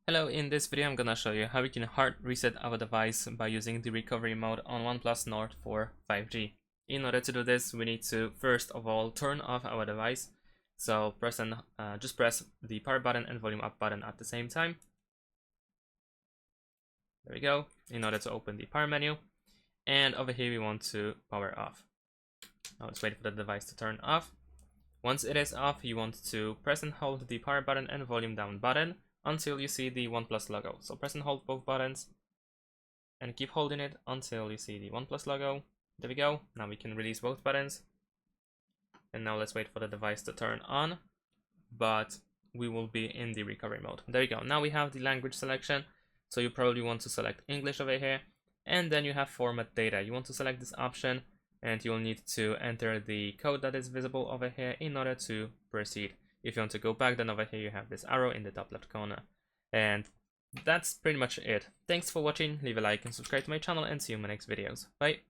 Hello, in this video I'm gonna show you how we can hard reset our device by using the recovery mode on OnePlus Nord for 5G. In order to do this, we need to first of all turn off our device. So just press the power button and volume up button at the same time. There we go, in order to open the power menu. And over here we want to power off. Now let's wait for the device to turn off. Once it is off, you want to press and hold the power button and volume down button until you see the OnePlus logo. So press and hold both buttons and keep holding it until you see the OnePlus logo. There we go. Now we can release both buttons. And now let's wait for the device to turn on, but we will be in the recovery mode. There you go. Now we have the language selection. So you probably want to select English over here. And then you have format data. You want to select this option and you'll need to enter the code that is visible over here in order to proceed. If you want to go back, then over here you have this arrow in the top left corner. And that's pretty much it. Thanks for watching, leave a like and subscribe to my channel, and see you in my next videos. Bye!